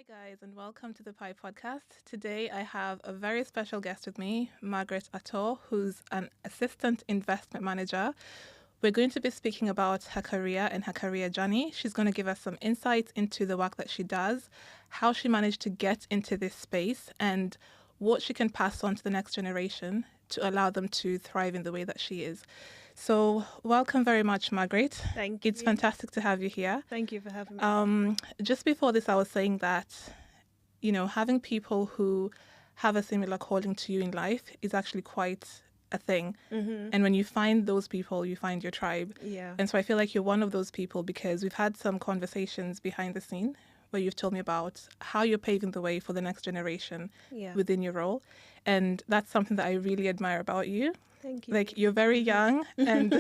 Hi, guys, and welcome to the Pie Podcast. Today, I have a very special guest with me, Margaret Attoh, who's an assistant investment manager. We're going to be speaking about her career and her career journey. She's going to give us some insights into the work that she does, how she managed to get into this space, and what she can pass on to the next generation to allow them to thrive in the way that she is. So, welcome very much, Margaret. Thank you. It's fantastic to have you here. Thank you for having me. Just before this, I was saying that, having people who have a similar calling to you in life is actually quite a thing. Mm-hmm. And when you find those people, you find your tribe. Yeah. And so I feel like you're one of those people because we've had some conversations behind the scene where you've told me about how you're paving the way for the next generation within your role. And that's something that I really admire about you. Thank you. Like, you're very young and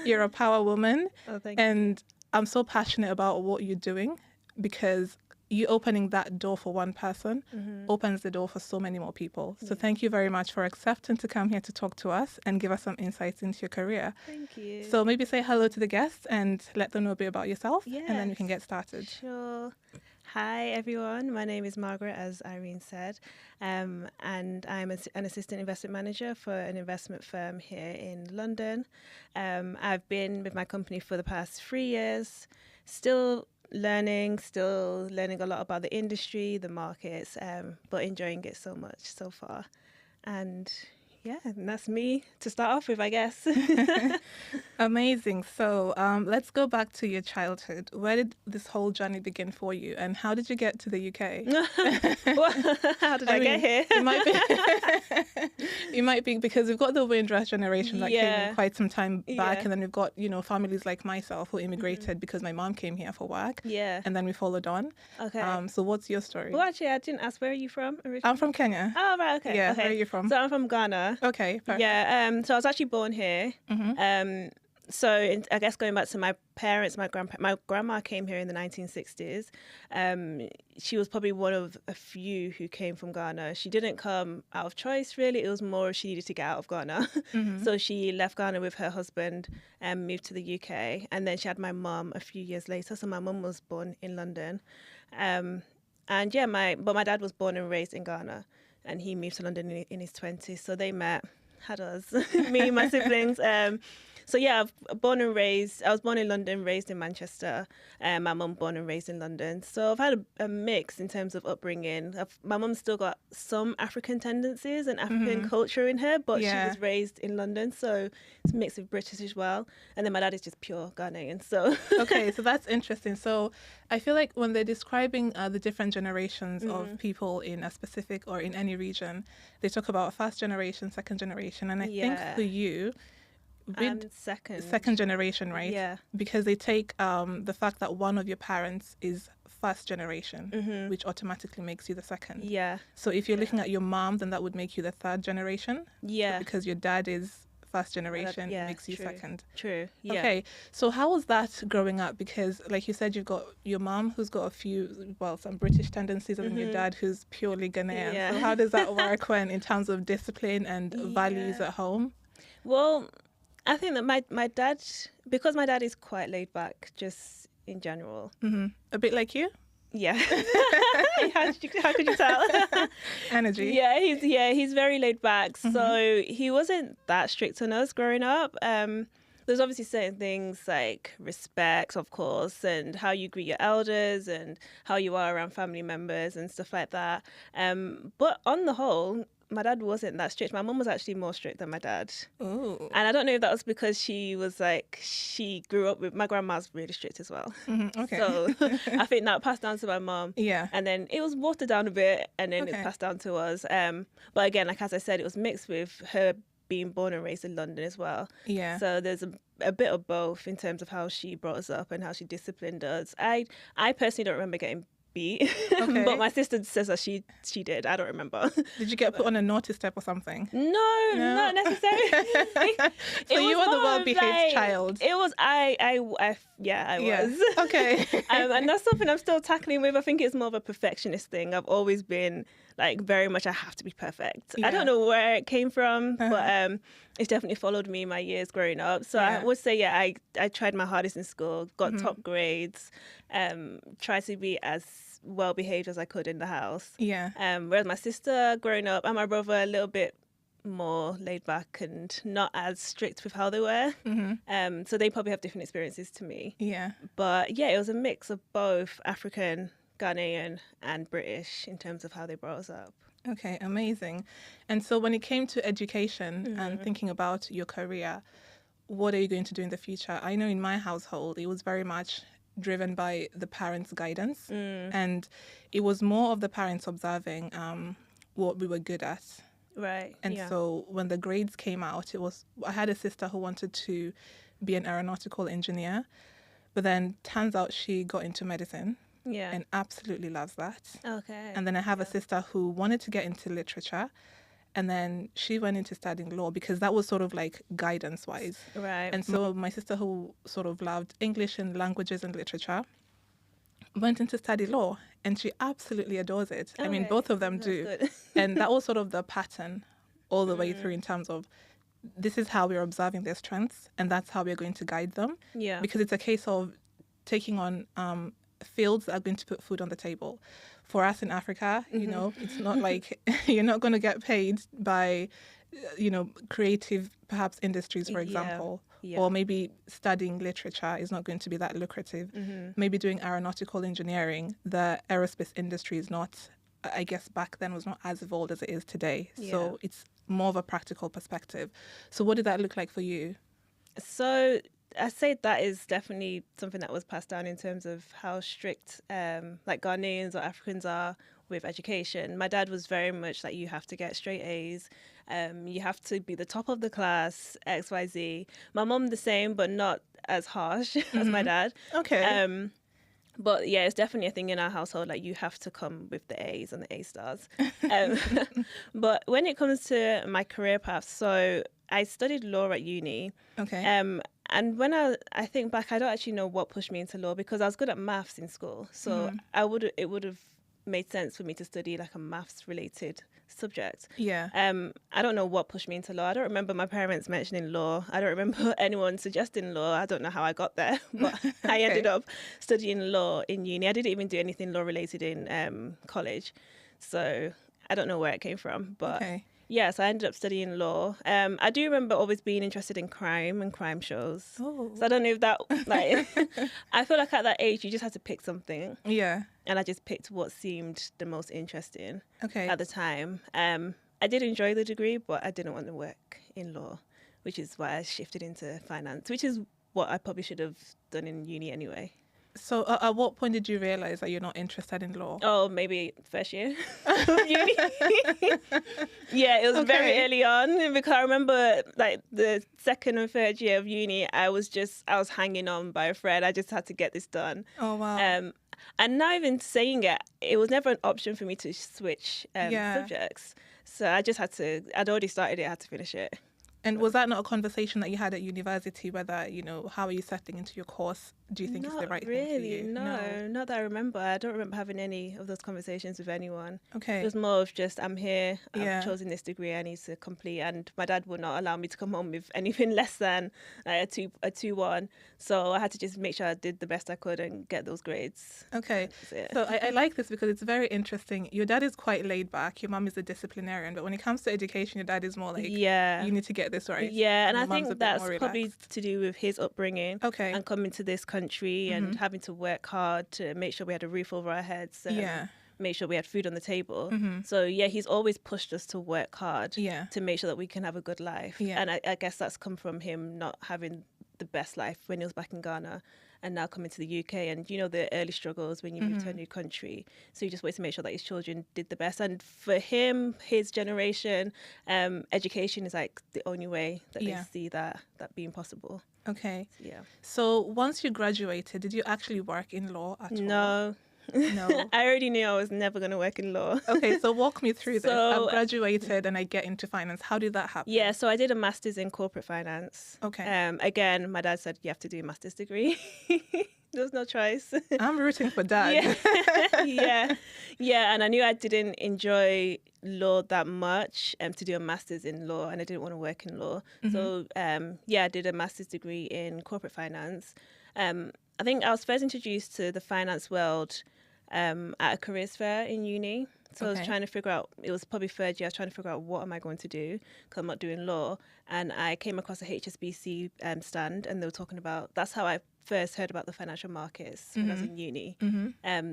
you're a power woman. Oh, thank you. And I'm so passionate about what you're doing because you opening that door for one person opens the door for so many more people. So thank you very much for accepting to come here to talk to us and give us some insights into your career. Thank you. So maybe say hello to the guests and let them know a bit about yourself, and then we Yes. can get started. Sure. Hi, everyone. My name is Margaret, as Irene said, and I'm an assistant investment manager for an investment firm here in London. I've been with my company for the past 3 years, still learning a lot about the industry, the markets, but enjoying it so much so far. And and that's me to start off with, I guess. Amazing. So let's go back to your childhood. Where did this whole journey begin for you, and how did you get to the UK? How did I get here? It might be because we've got the Windrush generation that came in quite some time back, Yeah. and then we've got families like myself who immigrated because my mom came here for work. Yeah. And then we followed on. Okay. So what's your story? Well, actually, I didn't ask. Where are you from originally? I'm from Kenya. Oh, right. Okay. Yeah. Okay. Where are you from? So I'm from Ghana. Okay. Perfect. Yeah. So I was actually born here. So I guess going back to my parents, my grandma came here in the 1960s. She was probably one of a few who came from Ghana. She didn't come out of choice, really. It was more she needed to get out of Ghana. So she left Ghana with her husband and moved to the UK. And then she had my mum a few years later. So my mum was born in London. But my dad was born and raised in Ghana. And he moved to London in his 20s. So they met, had us, me and my siblings. I was born in London, raised in Manchester. My mum born and raised in London. So I've had a mix in terms of upbringing. My mum's still got some African tendencies and African culture in her, but she was raised in London. So it's a mix of British as well. And then my dad is just pure Ghanaian. So Okay, so that's interesting. So I feel like when they're describing the different generations of people in a specific or in any region, they talk about first generation, second generation. And I think for you, second generation, right? Yeah. Because they take the fact that one of your parents is first generation, which automatically makes you the second. Yeah. So if you're looking at your mom, then that would make you the third generation. Yeah. But because your dad is first generation, it makes you true. second. True. Yeah. Okay, so how was that growing up? Because like you said, you've got your mom who's got some British tendencies, and then your dad who's purely Ghanaian. Yeah. So how does that work in terms of discipline and values at home? Well, I think that my dad, because my dad is quite laid back, just in general. A bit like you? Yeah. How could you tell? Energy. He's very laid back. So he wasn't that strict on us growing up. There's obviously certain things like respect, of course, and how you greet your elders and how you are around family members and stuff like that. But on the whole, my dad wasn't that strict. My mum was actually more strict than my dad. Ooh. And I don't know if that was because she grew up with, my grandma's really strict as well. Okay. So I think that passed down to my mum. Yeah. And then it was watered down a bit, and then it passed down to us. But again, like as I said, it was mixed with her being born and raised in London as well. Yeah. So there's a bit of both in terms of how she brought us up and how she disciplined us. I personally don't remember getting beat, but my sister says that she did. I don't remember. Did you get put on a naughty step or something? No, not necessarily. So you were the well-behaved child. It was I was. Okay. And that's something I'm still tackling with. I think it's more of a perfectionist thing. I've always been like very much I have to be perfect. I don't know where it came from, but it's definitely followed me in my years growing up. So I would say, I tried my hardest in school, got top grades, tried to be as well behaved as I could in the house. Yeah. Whereas my sister growing up and my brother a little bit more laid back and not as strict with how they were. So they probably have different experiences to me. Yeah. But yeah, it was a mix of both African, Ghanaian, and British in terms of how they brought us up. Okay, amazing. And so when it came to education and thinking about your career, what are you going to do in the future? I know in my household, it was very much driven by the parents' guidance. And it was more of the parents observing what we were good at. Right. And yeah. so when the grades came out, I had a sister who wanted to be an aeronautical engineer, but then turns out she got into medicine Yeah. and absolutely loves that. Okay. And then I have a sister who wanted to get into literature, and then she went into studying law because that was sort of like guidance wise. Right. And so my sister, who sort of loved English and languages and literature, went into study law, and she absolutely adores it. I mean, Okay. both of them That's do. good. And that was sort of the pattern all the way through in terms of this is how we're observing their strengths, and that's how we're going to guide them. Yeah. Because it's a case of taking on fields that are going to put food on the table. For us in Africa, you know, it's not like you're not going to get paid by, creative, perhaps industries, for example. Yeah. Or maybe studying literature is not going to be that lucrative. Maybe doing aeronautical engineering, the aerospace industry is not, I guess back then was not as evolved as it is today. So it's more of a practical perspective. So what did that look like for you? So I say that is definitely something that was passed down in terms of how strict like Ghanaians or Africans are with education. My dad was very much like, you have to get straight A's. You have to be the top of the class, XYZ. My mum the same, but not as harsh as my dad. Okay. But yeah, it's definitely a thing in our household. Like, you have to come with the A's and the A stars. But when it comes to my career path, so I studied law at uni. Okay. And when I think back, I don't actually know what pushed me into law, because I was good at maths in school. So it would have made sense for me to study like a maths related subject. Yeah. I don't know what pushed me into law. I don't remember my parents mentioning law. I don't remember anyone suggesting law. I don't know how I got there, but I ended up studying law in uni. I didn't even do anything law related in college. So I don't know where it came from, but yeah, so I ended up studying law. I do remember always being interested in crime and crime shows. Oh. So I don't know if that, like, I feel like at that age, you just had to pick something. Yeah. And I just picked what seemed the most interesting Okay. at the time. I did enjoy the degree, but I didn't want to work in law, which is why I shifted into finance, which is what I probably should have done in uni anyway. So at what point did you realize that you're not interested in law? Oh, maybe first year of uni. Yeah, it was very early on, because I remember like the second and third year of uni, I was hanging on by a thread. I just had to get this done. Oh, wow. And not even saying it, it was never an option for me to switch subjects. So I just I'd already started it, I had to finish it. And was that not a conversation that you had at university, whether, how are you settling into your course? Do you think it's the right thing for you? No, not that I remember. I don't remember having any of those conversations with anyone. Okay. It was more of just, I'm here, I've chosen this degree I need to complete, and my dad would not allow me to come home with anything less than a 2-1. So I had to just make sure I did the best I could and get those grades. Okay. So I like this because it's very interesting. Your dad is quite laid back. Your mum is a disciplinarian. But when it comes to education, your dad is more like, you need to get this right. Yeah, and I think that's probably to do with his upbringing. Okay. And coming to this country and having to work hard to make sure we had a roof over our heads. Make sure we had food on the table. So yeah, he's always pushed us to work hard to make sure that we can have a good life. And I guess that's come from him not having the best life when he was back in Ghana, and now coming to the UK, and the early struggles when you move to a new country. So he just wants to make sure that his children did the best. And for him, his generation, education is like the only way that they see that being possible. Okay. Yeah. So once you graduated, did you actually work in law at all? No. I already knew I was never going to work in law. Okay, so walk me through this. I've graduated and I get into finance. How did that happen? Yeah, so I did a master's in corporate finance. Okay. Again, my dad said you have to do a master's degree. There's no choice. I'm rooting for Dad. Yeah. And I knew I didn't enjoy law that much to do a master's in law, and I didn't want to work in law. So I did a master's degree in corporate finance. I think I was first introduced to the finance world at a careers fair in uni. So I was Okay. trying to figure out, it was probably third year, I was trying to figure out what am I going to do because I'm not doing law. And I came across a HSBC stand, and they were talking about, that's how I first heard about the financial markets when I was in uni.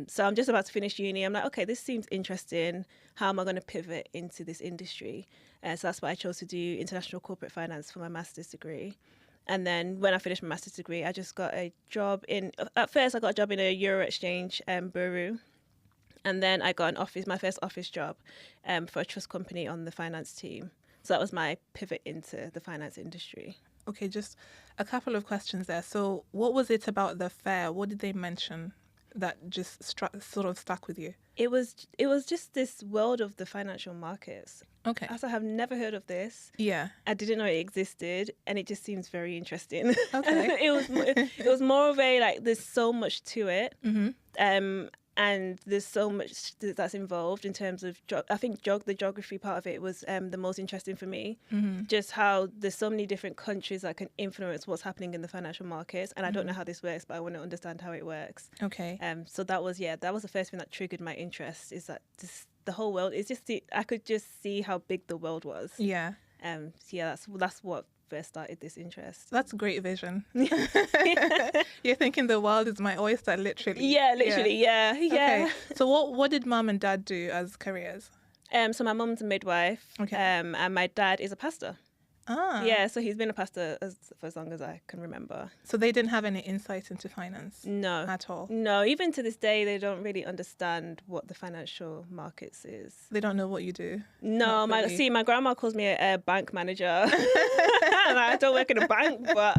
So I'm just about to finish uni. I'm like, okay, this seems interesting. How am I going to pivot into this industry? So that's why I chose to do international corporate finance for my master's degree. And then when I finished my master's degree, I just got a job at first I got a job in a Euro exchange bureau. And then I got my first office job for a trust company on the finance team. So that was my pivot into the finance industry. Okay, just a couple of questions there. So what was it about the fair? What did they mention that just sort of stuck with you? It was just this world of the financial markets. Okay. As I have never heard of this. Yeah. I didn't know it existed, and it just seems very interesting. Okay. it was more of a like, there's so much to it. And there's so much that's involved in terms of, I think the geography part of it was the most interesting for me. Just how there's so many different countries that can influence what's happening in the financial markets. And I don't know how this works, but I want to understand how it works. Okay. So that was the first thing that triggered my interest, is that the whole world is just, I could just see how big the world was. Yeah. So yeah, that's what first started this interest. That's great vision. You're thinking the world is my oyster, literally. Yeah, literally, yeah. Okay. So what did mom and dad do as careers? So my mum's a midwife, Okay. and my dad is a pastor. Ah. Yeah, so he's been a pastor for as long as I can remember. So they didn't have any insight into finance? No. At all? No, even to this day, they don't really understand what the financial markets is. They don't know what you do? No, Not fully. my grandma calls me a bank manager. And I don't work in a bank, but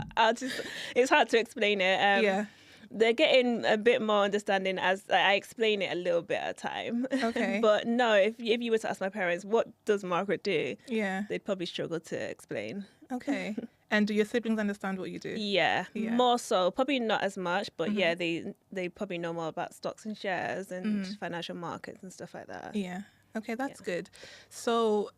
it's hard to explain it. Yeah. They're getting a bit more understanding as I explain it a little bit at a time. Okay. But no, if you were to ask my parents, what does Margaret do? Yeah. They'd probably struggle to explain. Okay. And do your siblings understand what you do? Yeah, Yeah. more so. Probably not as much, but yeah, they probably know more about stocks and shares and financial markets and stuff like that. Yeah. Okay, that's good. So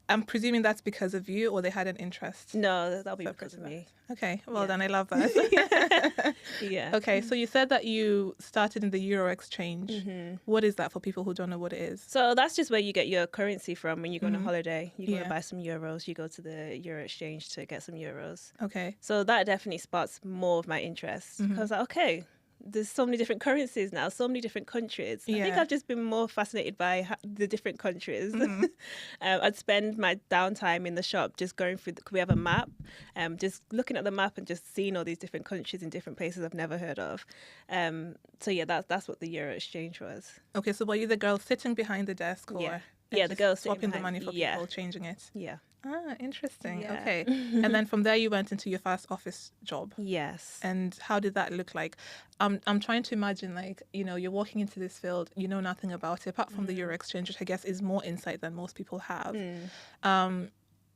I'm presuming that's because of you, or they had an interest? No, that'll be separate because to of that. me. Okay, well then I love that. Yeah. Okay, so you said that you started in the Euro exchange. What is that for people who don't know what it is? So that's just where you get your currency from when you go on a holiday. You go to buy some euros, you go to the Euro exchange to get some euros. Okay. So that definitely sparks more of my interest. Because, okay, there's so many different currencies now, so many different countries. I think Yeah. I've just been more fascinated by the different countries. I'd spend my downtime in the shop just going through, we have a map, just looking at the map and just seeing all these different countries in different places I've never heard of. So yeah, that's what the Euro exchange was. Okay, so were you the girl sitting behind the desk, or Yeah. and Yeah, the just girl sitting swapping the behind- money for yeah. people, changing it? Yeah. Ah, interesting. Yeah. Okay. And then from there you went into your first office job. Yes. And how did that look like? I'm trying to imagine, like, you know, you're walking into this field, you know nothing about it, apart from the Euro exchange, which I guess is more insight than most people have.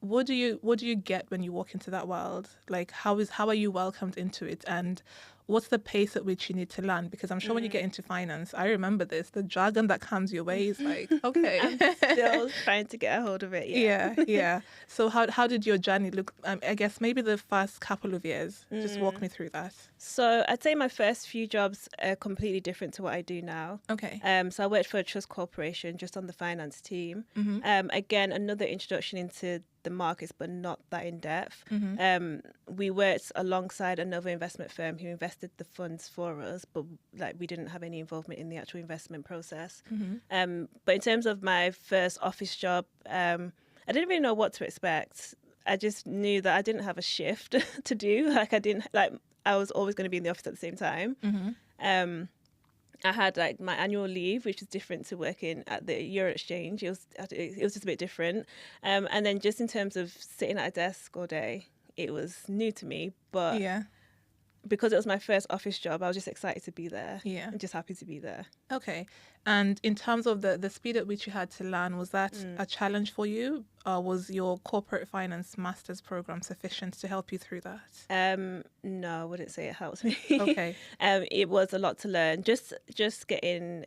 What do you get when you walk into that world? Like, how are you welcomed into it, and what's the pace at which you need to learn? Because I'm sure when you get into finance, I remember this, the jargon that comes your way is like, okay. I'm still trying to get a hold of it. Yeah. So how did your journey look? I guess maybe the first couple of years. Just walk me through that. So I'd say my first few jobs are completely different to what I do now. Okay. So I worked for a trust corporation just on the finance team. Again, another introduction into the markets, but not that in depth. We worked alongside another investment firm who invested the funds for us, but like we didn't have any involvement in the actual investment process. But in terms of my first office job, I didn't really know what to expect. I just knew that I didn't have a shift to do. I was always going to be in the office at the same time. I had like my annual leave, which was different to working at the Euro exchange. It was just a bit different. And then just in terms of sitting at a desk all day, it was new to me. But Yeah. because it was my first office job, I was just excited to be there. Yeah. I'm just happy to be there. Okay. And in terms of the speed at which you had to learn, was that a challenge for you? Or was your corporate finance master's program sufficient to help you through that? No, I wouldn't say it helped me. Okay. It was a lot to learn. Just getting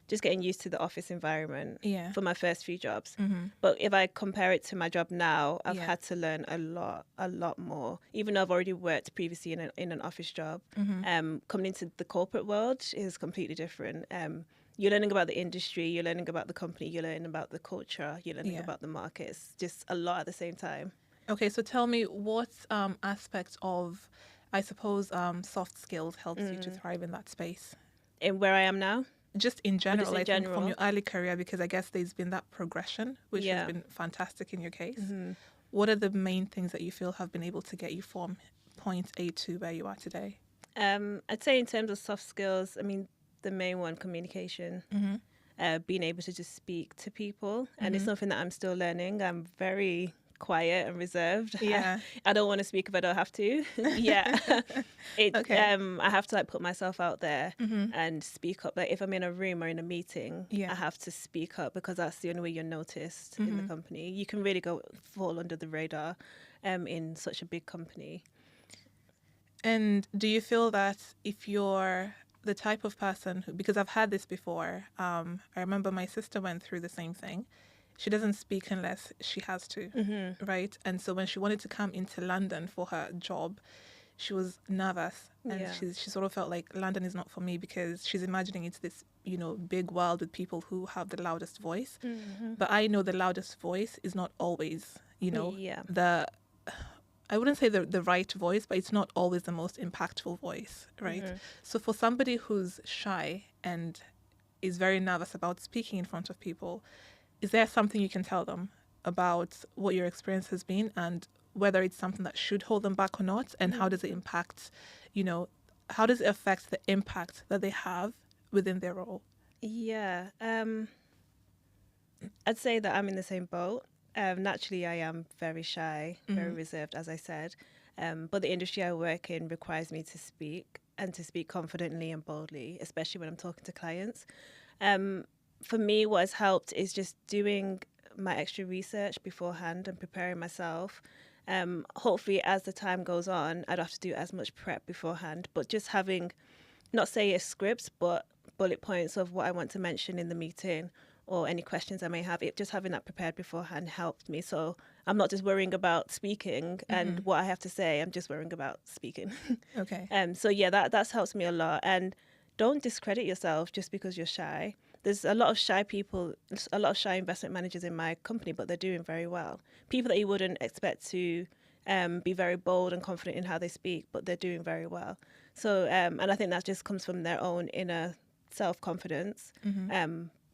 just getting used to the office environment Yeah. for my first few jobs. Mm-hmm. But if I compare it to my job now, I've Yeah. had to learn a lot more. Even though I've already worked previously in an office job, coming into the corporate world is completely different. You're learning about the industry, you're learning about the company, you're learning about the culture, you're learning Yeah. about the markets, just a lot at the same time. Okay, so tell me what aspects of, I suppose, soft skills helps you to thrive in that space? And where I am now, Just in general, in I think from general? your early career, because I guess there's been that progression, which has Yeah. been fantastic in your case. What are the main things that you feel have been able to get you from point A to where you are today? I'd say in terms of soft skills, I mean, the main one, communication. Being able to just speak to people. And it's something that I'm still learning. I'm very quiet and reserved. Yeah. I don't want to speak if I don't have to. Yeah. Okay. I have to like put myself out there and speak up. Like if I'm in a room or in a meeting, Yeah. I have to speak up because that's the only way you're noticed in the company. You can really fall under the radar in such a big company. And do you feel that if you're the type of person who, because I've had this before, I remember my sister went through the same thing. She doesn't speak unless she has to, right? And so when she wanted to come into London for her job, she was nervous, and Yeah. she sort of felt like London is not for me because she's imagining it's this, big world with people who have the loudest voice. But I know the loudest voice is not always, Yeah. the, I wouldn't say the right voice, but it's not always the most impactful voice, right? So for somebody who's shy and is very nervous about speaking in front of people, is there something you can tell them about what your experience has been and whether it's something that should hold them back or not? And how does it impact, how does it affect the impact that they have within their role? Yeah. I'd say that I'm in the same boat. Naturally, I am very shy, very reserved, as I said. But the industry I work in requires me to speak and to speak confidently and boldly, especially when I'm talking to clients. For me, what has helped is just doing my extra research beforehand and preparing myself. Hopefully, as the time goes on, I don't have to do as much prep beforehand, but just having, not say a script, but bullet points of what I want to mention in the meeting or any questions I may have. Just having that prepared beforehand helped me. So I'm not just worrying about speaking and what I have to say. I'm just worrying about speaking. Okay. So yeah, that's helped me a lot. And don't discredit yourself just because you're shy. There's a lot of shy people, a lot of shy investment managers in my company, but they're doing very well. People that you wouldn't expect to be very bold and confident in how they speak, but they're doing very well. So, and I think that just comes from their own inner self-confidence.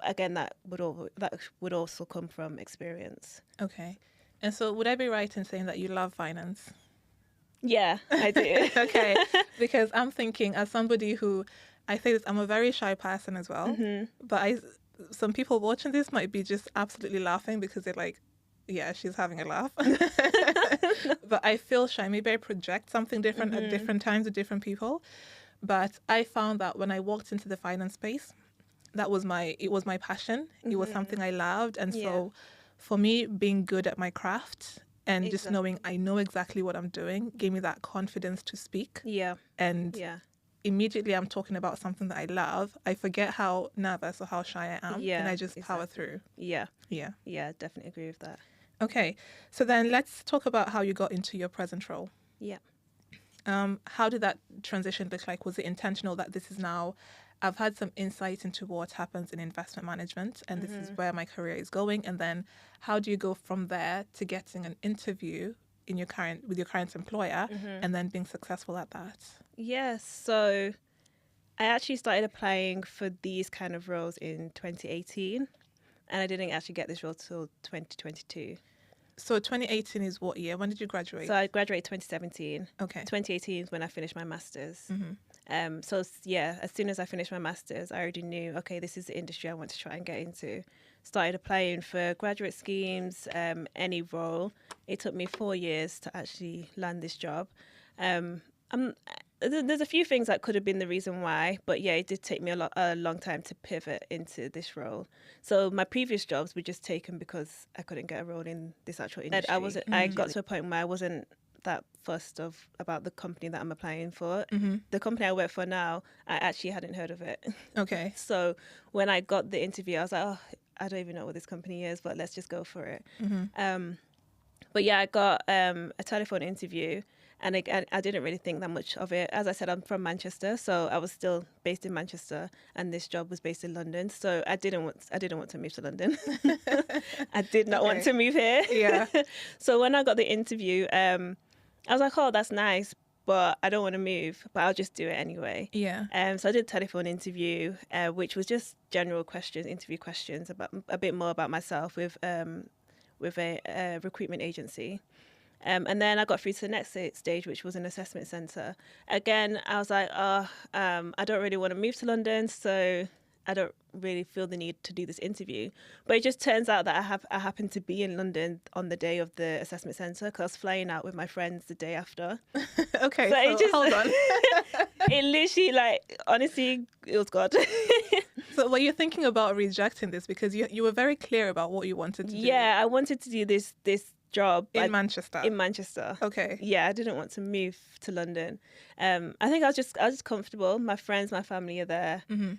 Again, that would also come from experience. Okay. And so would I be right in saying that you love finance? Yeah, I do. Okay. Because I'm thinking, as somebody who, I say this, I'm a very shy person as well. But some people watching this might be just absolutely laughing because they're like, yeah, she's having a laugh. But I feel shy. Maybe I project something different at different times with different people. But I found that when I walked into the finance space, it was my passion. It was something I loved. And so for me, being good at my craft and just knowing I know exactly what I'm doing gave me that confidence to speak. Yeah. And immediately I'm talking about something that I love. I forget how nervous or how shy I am. And I just power through. Yeah. Yeah. Yeah, definitely agree with that. Okay. So then let's talk about how you got into your present role. Yeah. How did that transition look like? Was it intentional that this is now, I've had some insight into what happens in investment management and this is where my career is going? And then how do you go from there to getting an interview with your current employer and then being successful at that? Yes. So I actually started applying for these kind of roles in 2018 and I didn't actually get this role till 2022. So 2018 is what year? When did you graduate? So I graduated 2017. Okay. 2018 is when I finished my master's. So yeah, as soon as I finished my master's, I already knew, okay, this is the industry I want to try and get into. Started applying for graduate schemes, any role. It took me 4 years to actually land this job. There's a few things that could have been the reason why, but yeah, it did take me a long time to pivot into this role. So my previous jobs were just taken because I couldn't get a role in this actual industry. I got to a point where I wasn't that fussed about the company that I'm applying for. Mm-hmm. The company I work for now, I actually hadn't heard of it. Okay. So when I got the interview, I was like, oh, I don't even know what this company is, but let's just go for it. Mm-hmm. But yeah, I got a telephone interview, and I didn't really think that much of it. As I said, I'm from Manchester, so I was still based in Manchester, and this job was based in London. So I didn't want to move to London. I did not want to move here. Yeah. So when I got the interview, I was like, oh, that's nice, but I don't want to move, but I'll just do it anyway. Yeah. So I did a telephone interview, which was just general questions, interview questions about a bit more about myself with a recruitment agency. And then I got through to the next stage, which was an assessment centre. Again, I was like, I don't really want to move to London, so I don't really feel the need to do this interview. But it just turns out that I happened to be in London on the day of the assessment centre, because I was flying out with my friends the day after. Okay, so hold on. It literally, like, honestly, it was God. So were you thinking about rejecting this, because you were very clear about what you wanted to do? Yeah, I wanted to do this job in Manchester. In Manchester. Okay. Yeah, I didn't want to move to London. I think I was just comfortable. My friends, my family are there. Mm-hmm.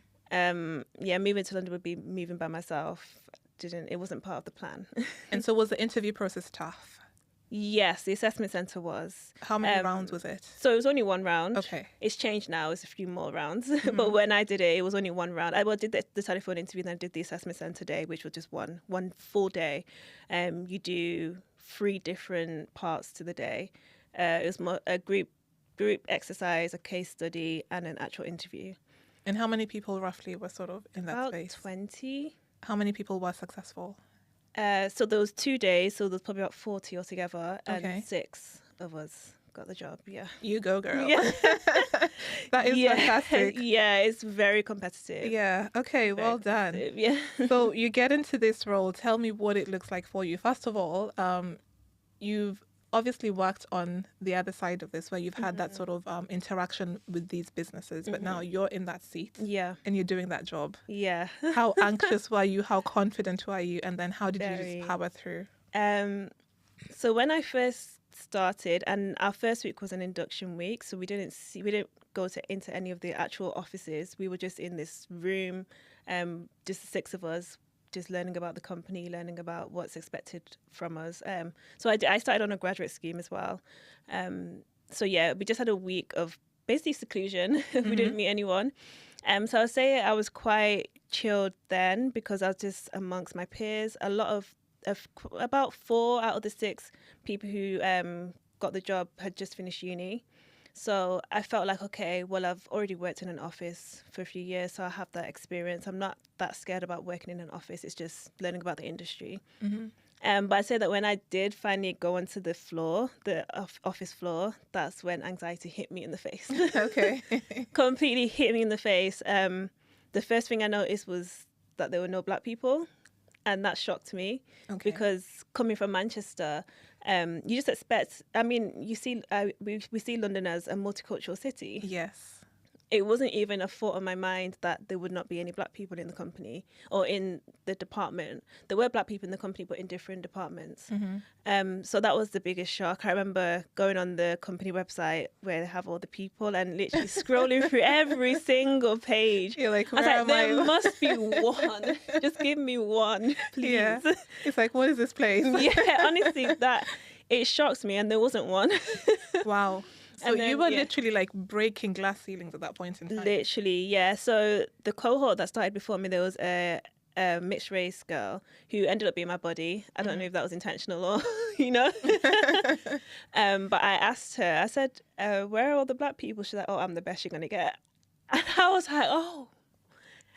Yeah, moving to London would be moving by myself. It wasn't part of the plan. And so was the interview process tough? Yes, the assessment centre was. How many rounds was it? So it was only one round. Okay. It's changed now. It's a few more rounds. Mm-hmm. But when I did it, it was only one round. I did the telephone interview, then I did the assessment centre day, which was just one full day. You do 3 different parts to the day. It was more a group exercise, a case study, and an actual interview. And how many people roughly were sort of in that space? About 20. How many people were successful? So there was 2 days, so there was probably about 40 altogether, and Okay. 6 of us got the job. Yeah. You go, girl. Yeah. That is fantastic. Yeah, it's very competitive. Yeah. Okay, well done. Yeah. So you get into this role. Tell me what it looks like for you. First of all, you've obviously worked on the other side of this, where you've had that sort of interaction with these businesses, but now you're in that seat. Yeah. And you're doing that job. Yeah. How anxious were you? How confident were you? And then how did you Very. just power through? So when I first started, and our first week was an induction week, so we didn't go into any of the actual offices. We were just in this room, just the 6 of us, just learning about the company, learning about what's expected from us. So I started on a graduate scheme as well. So yeah, we just had a week of basically seclusion. We didn't meet anyone. So I would say I was quite chilled then, because I was just amongst my peers. A lot of about 4 out of the 6 people who got the job had just finished uni. So I felt like, okay, well, I've already worked in an office for a few years, so I have that experience. I'm not that scared about working in an office. It's just learning about the industry. But I'd say that when I did finally go onto the floor, the office floor, that's when anxiety hit me in the face. Okay. Completely hit me in the face. The first thing I noticed was that there were no Black people. And that shocked me, because coming from Manchester, you just expect, I mean, you see, we see London as a multicultural city. Yes. It wasn't even a thought in my mind that there would not be any Black people in the company or in the department. There were Black people in the company, but in different departments. So that was the biggest shock. I remember going on the company website where they have all the people and literally scrolling through every single page. You're like, I was where like, am I? there must be one. Just give me one, please. Yeah. It's like, what is this place? Yeah, honestly, it shocks me, and there wasn't one. Wow. So And then, you were yeah. literally like breaking glass ceilings at that point in time. Literally, yeah. So the cohort that started before me, there was a mixed race girl who ended up being my buddy. I don't know if that was intentional or, But I asked her, I said, where are all the Black people? She's like, oh, I'm the best you're going to get. And I was like, oh.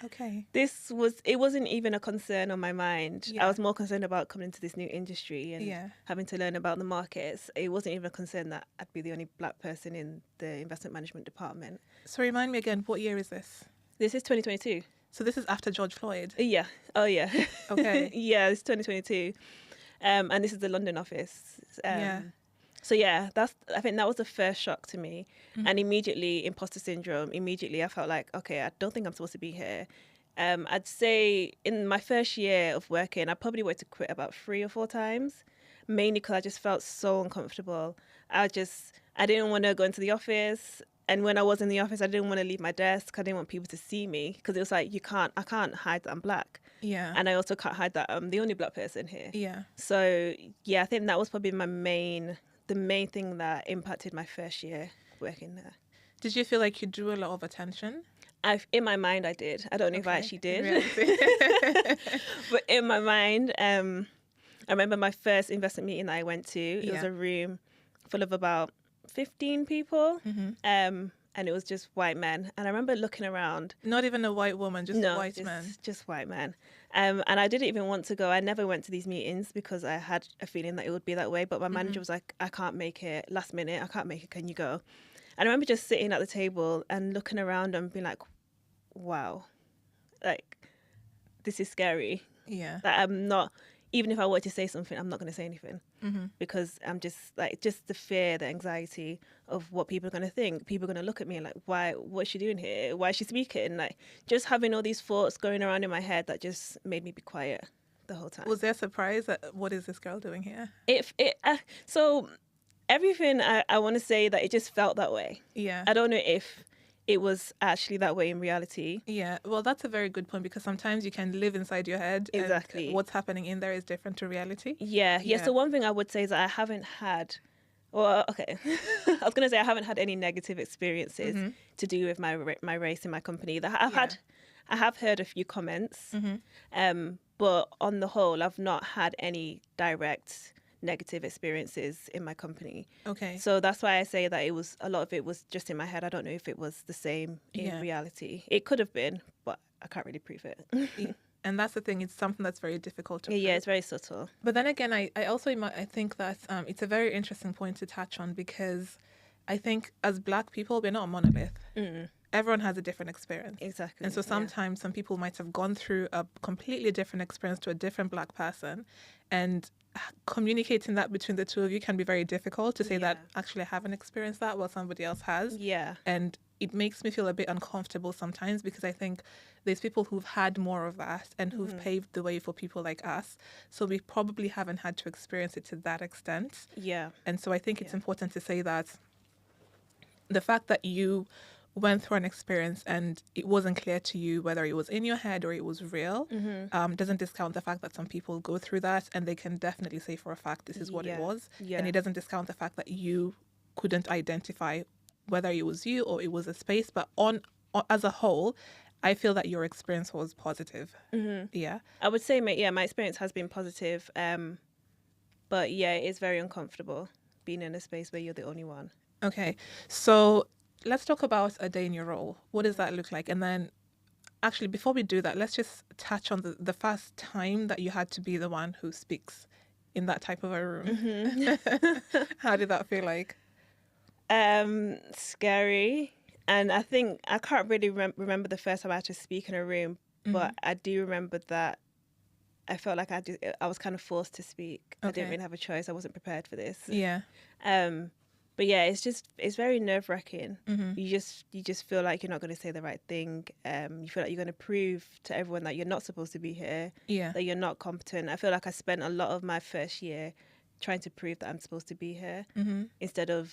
Okay. It wasn't even a concern on my mind. Yeah. I was more concerned about coming into this new industry and having to learn about the markets. It wasn't even a concern that I'd be the only Black person in the investment management department. So remind me again, what year is this? This is 2022. So this is after George Floyd. Yeah. Oh, yeah. Okay. Yeah, it's 2022. And this is the London office. Yeah. So yeah, I think that was the first shock to me. And immediately, imposter syndrome, I felt like, okay, I don't think I'm supposed to be here. I'd say in my first year of working, I probably wanted to quit about 3 or 4 times. mainly because I just felt so uncomfortable. I didn't want to go into the office. And when I was in the office, I didn't want to leave my desk. I didn't want people to see me because it was like, I can't hide that I'm black. Yeah. And I also can't hide that I'm the only black person here. Yeah. So yeah, I think that was probably the main thing that impacted my first year working there. Did you feel like you drew a lot of attention? In my mind, I did. I don't know if I Okay. actually did. Reality. But in my mind, I remember my first investment meeting that I went to. It was Yeah. a room full of about 15 people. And it was just white men. And I remember looking around. Not even a white woman, just No, white men. just white men. And I didn't even want to go. I never went to these meetings because I had a feeling that it would be that way. But my manager was like, I can't make it last minute. I can't make it. Can you go? And I remember just sitting at the table and looking around and being like, wow, like, this is scary. Yeah. That I'm not, even if I were to say something, I'm not going to say anything because I'm just the fear, the anxiety of what people are going to think. People are going to look at me and like, what's she doing here? Why is she speaking? Like, just having all these thoughts going around in my head that just made me be quiet the whole time. Was there a surprise at what is this girl doing here? So everything I want to say that it just felt that way. Yeah. I don't know if it was actually that way in reality. Yeah, well, that's a very good point because sometimes you can live inside your head. Exactly. And what's happening in there is different to reality. Yeah. So one thing I would say is that I haven't had, well, okay, I was going to say I haven't had any negative experiences to do with my race in my company. I have heard a few comments, but on the whole, I've not had any direct negative experiences in my company. Okay. So that's why I say that a lot of it was just in my head. I don't know if it was the same in reality. It could have been, but I can't really prove it. And that's the thing. It's something that's very difficult to prove. Yeah, it's very subtle. But then again, I also I think that it's a very interesting point to touch on because I think as Black people, we're not a monolith. Everyone has a different experience. Exactly. And so sometimes some people might have gone through a completely different experience to a different Black person, and communicating that between the two of you can be very difficult to say that actually I haven't experienced that while somebody else has. Yeah. And it makes me feel a bit uncomfortable sometimes because I think there's people who've had more of that and who've paved the way for people like us. So we probably haven't had to experience it to that extent. Yeah. And so I think it's important to say that the fact that you went through an experience and it wasn't clear to you whether it was in your head or it was real, doesn't discount the fact that some people go through that and they can definitely say for a fact this is what it was. Yeah. And it doesn't discount the fact that you couldn't identify whether it was you or it was a space. But as a whole, I feel that your experience was positive. Yeah. I would say, my experience has been positive. But yeah, it is very uncomfortable being in a space where you're the only one. Okay. So let's talk about a day in your role. What does that look like? And then actually, before we do that, let's just touch on the first time that you had to be the one who speaks in that type of a room. How did that feel like? Scary. And I think I can't really remember the first time I had to speak in a room, but I do remember that I felt like I was kind of forced to speak. Okay. I didn't really have a choice. I wasn't prepared for this. Yeah. But yeah, it's very nerve-wracking. You just feel like you're not going to say the right thing. You feel like you're going to prove to everyone that you're not supposed to be here, that you're not competent. I feel like I spent a lot of my first year trying to prove that I'm supposed to be here instead of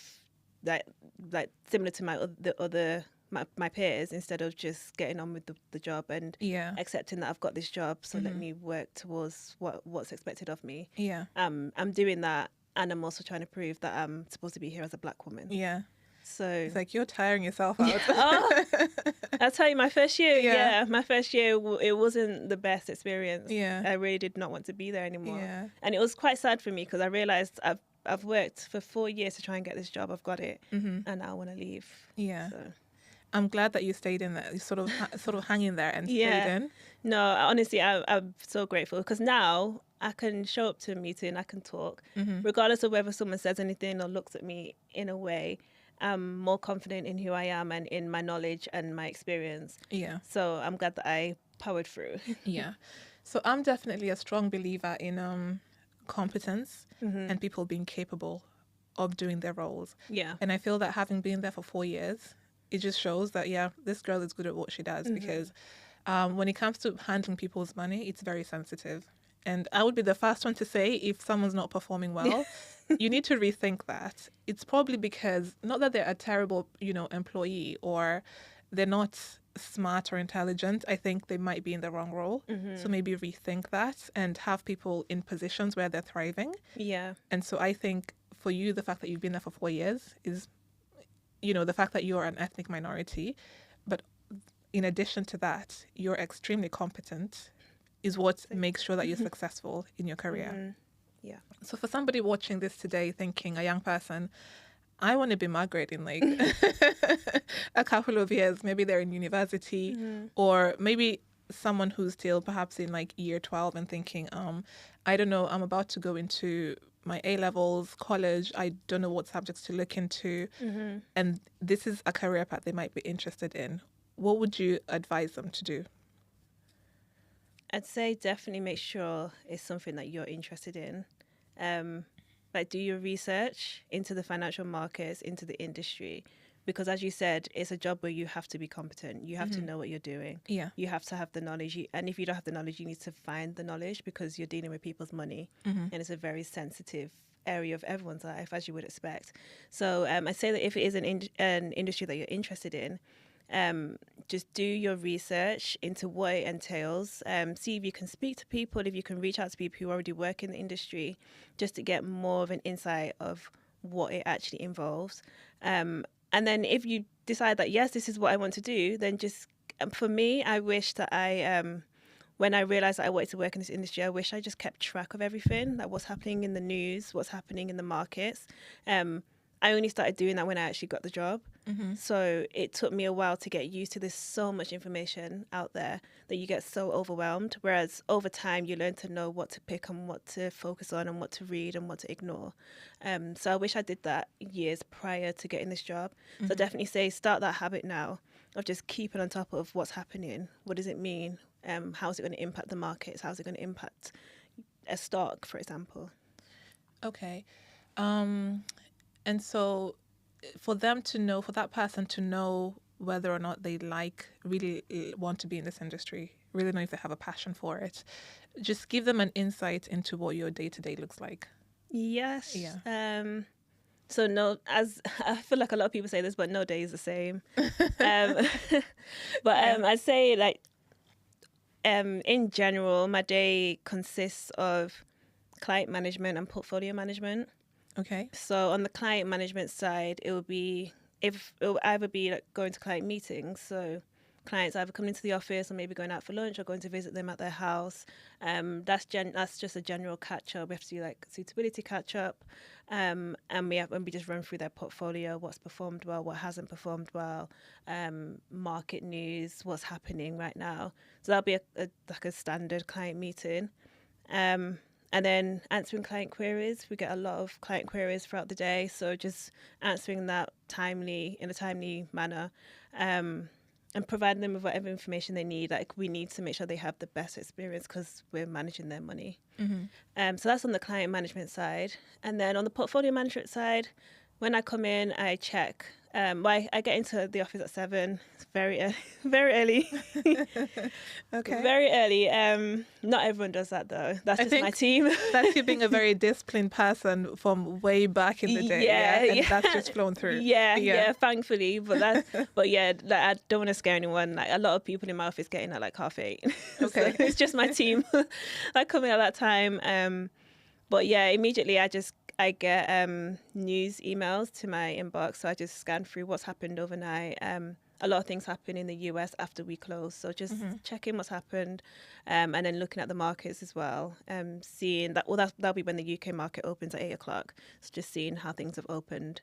like similar to my peers, instead of just getting on with the job and accepting that I've got this job, so let me work towards what's expected of me. Yeah. I'm doing that. And I'm also trying to prove that I'm supposed to be here as a Black woman. Yeah. So it's like you're tiring yourself out. I'll tell you, my first year, my first year, it wasn't the best experience. Yeah. I really did not want to be there anymore. Yeah. And it was quite sad for me because I realised I've worked for 4 years to try and get this job. I've got it. And now I want to leave. Yeah. So. I'm glad that you stayed in there. You sort of hanging there and stayed in. No, honestly, I'm so grateful because now I can show up to a meeting, I can talk, regardless of whether someone says anything or looks at me in a way. I'm more confident in who I am and in my knowledge and my experience. Yeah. So I'm glad that I powered through. Yeah. So I'm definitely a strong believer in competence and people being capable of doing their roles. Yeah. And I feel that having been there for 4 years, it just shows that, this girl is good at what she does because when it comes to handling people's money, it's very sensitive. And I would be the first one to say, if someone's not performing well, you need to rethink that. It's probably because, not that they're a terrible, employee, or they're not smart or intelligent. I think they might be in the wrong role. So maybe rethink that and have people in positions where they're thriving. Yeah. And so I think for you, the fact that you've been there for 4 years is, the fact that you're an ethnic minority. But in addition to that, you're extremely competent is what makes sure that you're successful in your career. Yeah. So for somebody watching this today, thinking, a young person, I want to be Margaret in like a couple of years. Maybe they're in university, or maybe someone who's still perhaps in like year 12 and thinking, I don't know, I'm about to go into my A-levels, college. I don't know what subjects to look into. And this is a career path they might be interested in. What would you advise them to do? I'd say definitely make sure it's something that you're interested in. Like, do your research into the financial markets, into the industry, because as you said, it's a job where you have to be competent. You have to know what you're doing. Yeah. You have to have the knowledge. And if you don't have the knowledge, you need to find the knowledge, because you're dealing with people's money. And it's a very sensitive area of everyone's life, as you would expect. So I say that if it is an industry that you're interested in, just do your research into what it entails. See if you can speak to people, if you can reach out to people who already work in the industry, just to get more of an insight of what it actually involves. And then if you decide that, yes, this is what I want to do, then just, for me, I wish that when I realized that I wanted to work in this industry, I wish I just kept track of everything, like what's happening in the news, what's happening in the markets. I only started doing that when I actually got the job. So it took me a while to get used to. There's so much information out there that you get so overwhelmed. Whereas over time, you learn to know what to pick and what to focus on and what to read and what to ignore. So I wish I did that years prior to getting this job. So I definitely say start that habit now of just keeping on top of what's happening. What does it mean? How is it going to impact the markets? How is it going to impact a stock, for example? Okay. And so for them to know, for that person to know whether or not they really want to be in this industry, really know if they have a passion for it, just give them an insight into what your day-to-day looks like. Yes. Yeah. So no, as I feel like a lot of people say this, but no day is the same. I'd say like, in general, my day consists of client management and portfolio management. Okay. So on the client management side, it will either be like going to client meetings. So clients either coming into the office or maybe going out for lunch or going to visit them at their house. That's just a general catch up. We have to do like suitability catch up, and we just run through their portfolio, what's performed well, what hasn't performed well, market news, what's happening right now. So that'll be a standard client meeting. And then answering client queries. We get a lot of client queries throughout the day. So just answering that in a timely manner, and providing them with whatever information they need. Like, we need to make sure they have the best experience because we're managing their money. So that's on the client management side. And then on the portfolio management side, when I come in, I check. I get into the office at 7. It's very early. Very early. Okay. Very early. Not everyone does that though. That's just my team. That's you being a very disciplined person from way back in the day. And that's just flown through. Yeah, thankfully. But yeah, like, I don't want to scare anyone. Like, a lot of people in my office get in at like 8:30. Okay. So it's just my team like coming at that time. But yeah, immediately I get news emails to my inbox, so I just scan through what's happened overnight. A lot of things happen in the US after we close, so just checking what's happened, and then looking at the markets as well. Seeing that'll be when the UK market opens at 8:00. So just seeing how things have opened,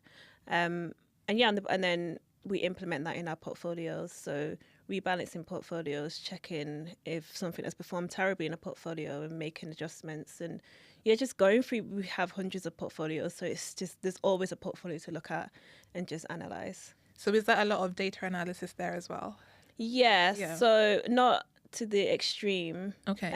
and then we implement that in our portfolios. So rebalancing portfolios, checking if something has performed terribly in a portfolio and making adjustments, and just going through. We have hundreds of portfolios, so it's just there's always a portfolio to look at and just analyze. So is that a lot of data analysis there as well? Yes. Yeah. So not to the extreme. Okay.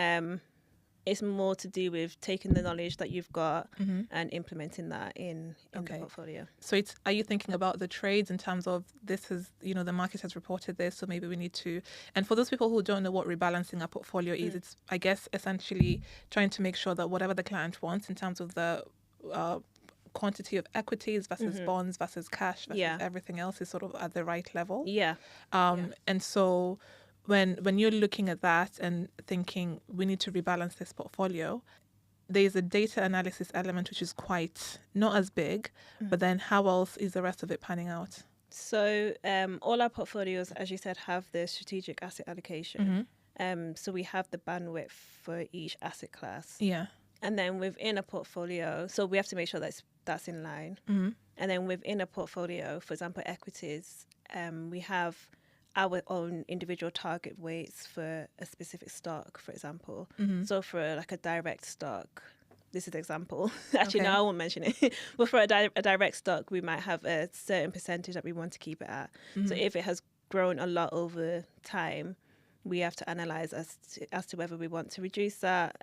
It's more to do with taking the knowledge that you've got and implementing that in the portfolio. So are you thinking about the trades in terms of this is, the market has reported this, so maybe we need to, and for those people who don't know what rebalancing a portfolio is, it's, I guess, essentially trying to make sure that whatever the client wants in terms of the quantity of equities versus bonds versus cash versus everything else is sort of at the right level. And so when you're looking at that and thinking we need to rebalance this portfolio, there's a data analysis element which is quite not as big, but then how else is the rest of it panning out? So all our portfolios, as you said, have the strategic asset allocation. So we have the bandwidth for each asset class. And then within a portfolio, so we have to make sure that's in line. And then within a portfolio, for example, equities, we have our own individual target weights for a specific stock, for example. So for like a direct stock, this is an example. Actually, no, I won't mention it. But for a direct stock, we might have a certain percentage that we want to keep it at. So if it has grown a lot over time, we have to analyze as to whether we want to reduce that.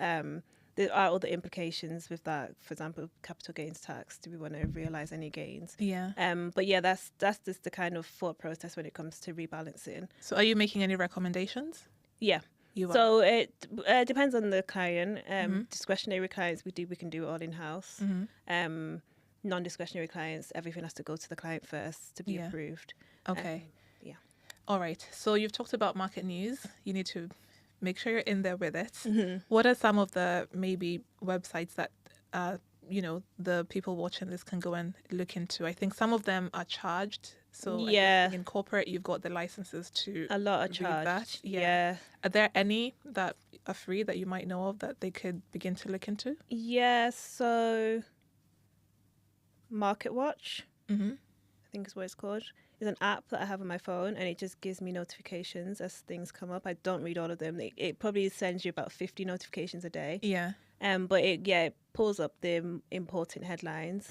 There are other implications with that. For example, capital gains tax. Do we want to realize any gains? But yeah, that's just the kind of thought process when it comes to rebalancing. So are you making any recommendations? Yeah. So it depends on the client. Discretionary clients, we can do it all in-house. Non-discretionary clients, everything has to go to the client first to be approved. All right. So you've talked about market news. You need to make sure you're in there with it. What are some of the maybe websites that the people watching this can go and look into? I think some of them are charged. So in corporate, you've got the licenses to a lot are charged. That. Are there any that are free that you might know of that they could begin to look into? So Market Watch, I think is what it's called. It's an app that I have on my phone, and it just gives me notifications as things come up. I don't read all of them. It probably sends you about 50 notifications a day. But it pulls up the important headlines.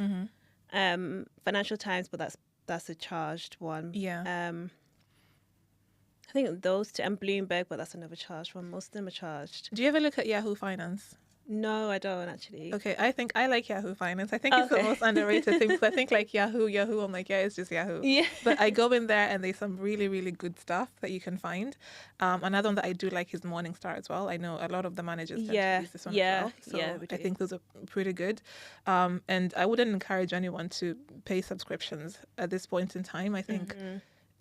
Financial Times, but that's a charged one. I think those two, and Bloomberg, but that's another charged one. Most of them are charged. Do you ever look at Yahoo Finance? No, I don't actually. Okay, I like Yahoo Finance. I think it's the most underrated thing. I think like Yahoo, I'm like, it's just Yahoo. But I go in there and there's some really, really good stuff that you can find. Another one that I do like is Morningstar as well. I know a lot of the managers tend to use this one as well. So I think those are pretty good. And I wouldn't encourage anyone to pay subscriptions at this point in time. I think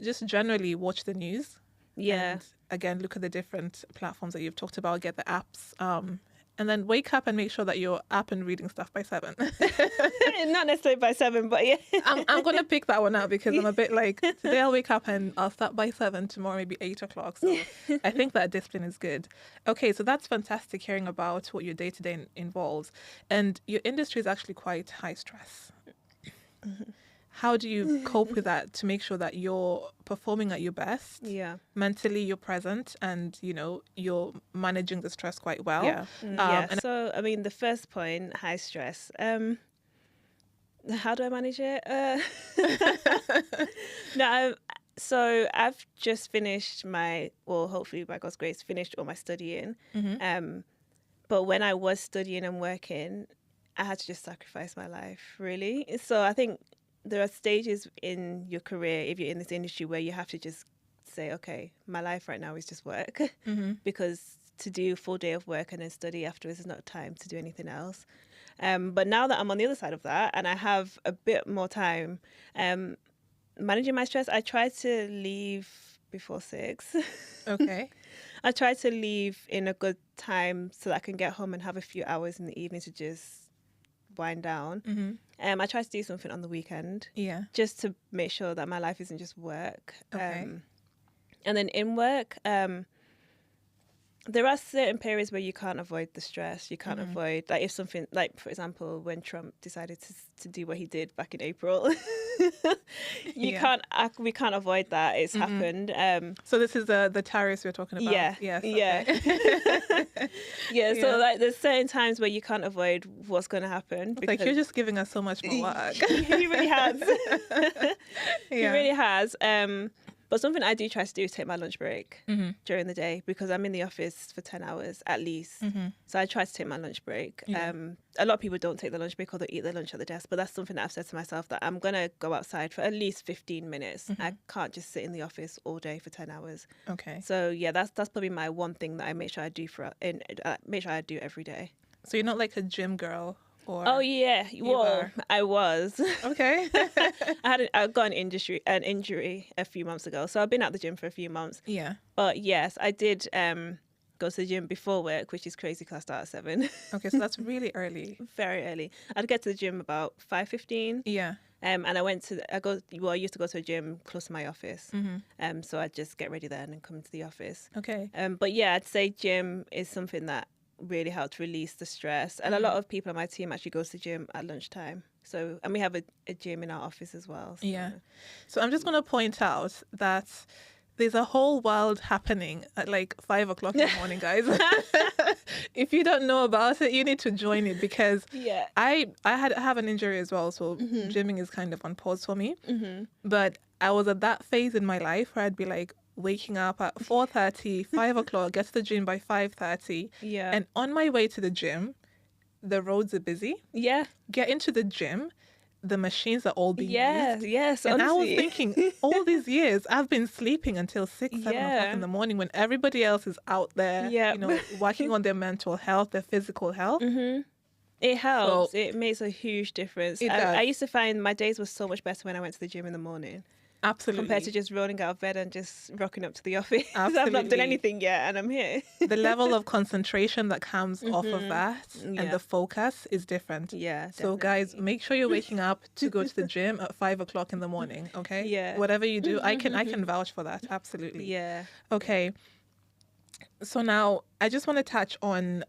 just generally watch the news. And again, look at the different platforms that you've talked about, get the apps. And then wake up and make sure that you're up and reading stuff by 7. Not necessarily by 7, but I'm going to pick that one out because I'm a bit like, today I'll wake up and I'll start by 7, tomorrow maybe 8 o'clock. So I think that discipline is good. Okay, so that's fantastic hearing about what your day-to-day involves. And your industry is actually quite high stress. How do you cope with that to make sure that you're performing at your best? Mentally, you're present and, you're managing the stress quite well. So, I mean, the first point, high stress. How do I manage it? So I've just finished hopefully by God's grace, finished all my studying. But when I was studying and working, I had to just sacrifice my life, really. So I think there are stages in your career, if you're in this industry, where you have to just say, okay, my life right now is just work. Because to do a full day of work and then study afterwards is not time to do anything else. But now that I'm on the other side of that and I have a bit more time managing my stress, I try to leave before 6. Okay. I try to leave in a good time so that I can get home and have a few hours in the evening to just wind down. I try to do something on the weekend, just to make sure that my life isn't just work. And then in work, there are certain periods where you can't avoid the stress. You can't avoid, like if something, like for example, when Trump decided to do what he did back in April, we can't avoid that. It's happened. So this is the tariffs we're talking about. Yes. So like there's certain times where you can't avoid what's going to happen. Like you're just giving us so much more work. He really has. He really has. But something I do try to do is take my lunch break during the day, because I'm in the office for 10 hours at least. So I try to take my lunch break. Yeah. A lot of people don't take the lunch break, or they eat their lunch at the desk. But that's something that I've said to myself, that I'm going to go outside for at least 15 minutes. I can't just sit in the office all day for 10 hours. Okay. So yeah, that's probably my one thing that I make sure I do make sure I do every day. So you're not like a gym girl? Or Oh yeah, well, are. I was. Okay. I got an injury a few months ago, so I've been at the gym for a few months. Yeah. But yes, I did go to the gym before work, which is crazy because I start at 7. Okay, so that's really early. Very early. I'd get to the gym about 5:15. Yeah. And I used to go to a gym close to my office. So I'd just get ready then and come to the office. Okay. But yeah, I'd say gym is something that really helped release the stress. And a lot of people on my team actually goes to the gym at lunchtime. So, and we have a gym in our office as well. So. Yeah. So I'm just going to point out that there's a whole world happening at like 5 o'clock in the morning, guys. If you don't know about it, you need to join it, because Yeah. I have an injury as well. So gymming is kind of on pause for me. But I was at that phase in my life where I'd be like, waking up at 4:30, 5 o'clock, get to the gym by 5:30. Yeah. And on my way to the gym, the roads are busy. Yeah. Get into the gym, the machines are all being used. Yes. And I was honestly. thinking, all these years, I've been sleeping until 6, 7 o'clock in the morning when everybody else is out there, working on their mental health, their physical health. It helps. So, it makes a huge difference. It does. I used to find my days were so much better when I went to the gym in the morning. Absolutely. Compared to just rolling out of bed and just rocking up to the office. I've Absolutely. not done anything yet and I'm here. The level of concentration that comes off of that and the focus is different. Yeah. So guys, make sure you're waking up to go to the gym at 5 o'clock in the morning. Okay. Yeah. Whatever you do, I can vouch for that. Absolutely. Yeah. Okay. So now I just want to touch on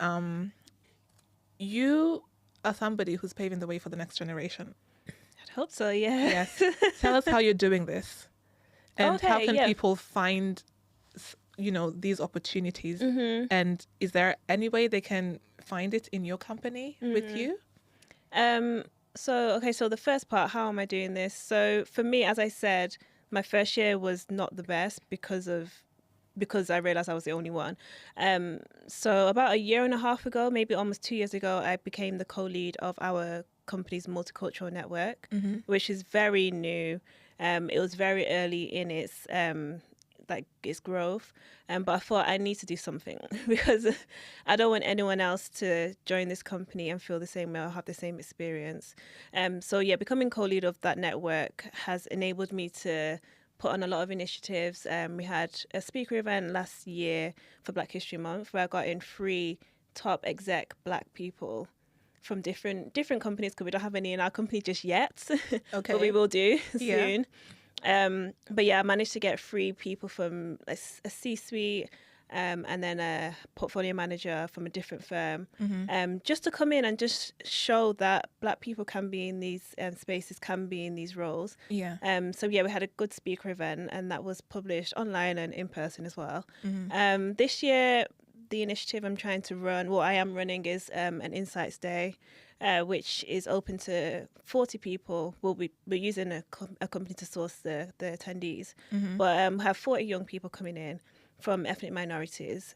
you are somebody who's paving the way for the next generation. I'd hope so, yeah. Yes. Tell us how you're doing this. And how Okay, can yeah. people find, these opportunities? And is there any way they can find it in your company with you? So the first part, how am I doing this? So for me, as I said, my first year was not the best because I realized I was the only one. So about a year and a half ago, maybe almost 2 years ago, I became the co-lead of our company's multicultural network, which is very new. It was very early in its growth, but I thought I need to do something because I don't want anyone else to join this company and feel the same way or have the same experience. Becoming co-lead of that network has enabled me to put on a lot of initiatives. We had a speaker event last year for Black History Month where I got in 3 top exec Black people from different companies, because we don't have any in our company just yet. Okay. But we will do Yeah. soon. I managed to get 3 people from a C-suite and then a portfolio manager from a different firm, just to come in and just show that Black people can be in these spaces, can be in these roles. Yeah. We had a good speaker event, and that was published online and in person as well. This year, the initiative I'm trying to run, what I am running, is an Insights Day, which is open to 40 people. We're using a company to source the attendees, but have 40 young people coming in from ethnic minorities,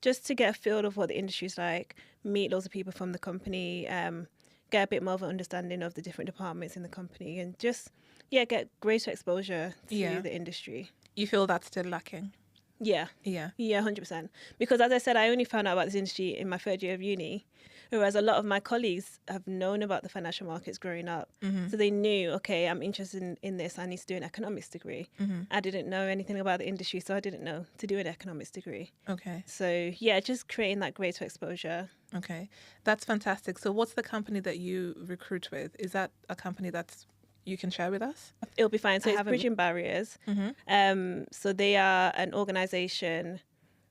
just to get a feel of what the industry's like, meet loads of people from the company, get a bit more of an understanding of the different departments in the company, and just, get greater exposure to the industry. You feel that's still lacking? Yeah, 100%. Because as I said, I only found out about this industry in my 3rd year of uni, whereas a lot of my colleagues have known about the financial markets growing up. So they knew, okay, I'm interested in this, I need to do an economics degree. I didn't know anything about the industry, so I didn't know to do an economics degree. Okay. So just creating that greater exposure. Okay. That's fantastic. So what's the company that you recruit with? Is that a company that's you can share with us? It'll be fine. So it's Bridging Barriers. So they are an organisation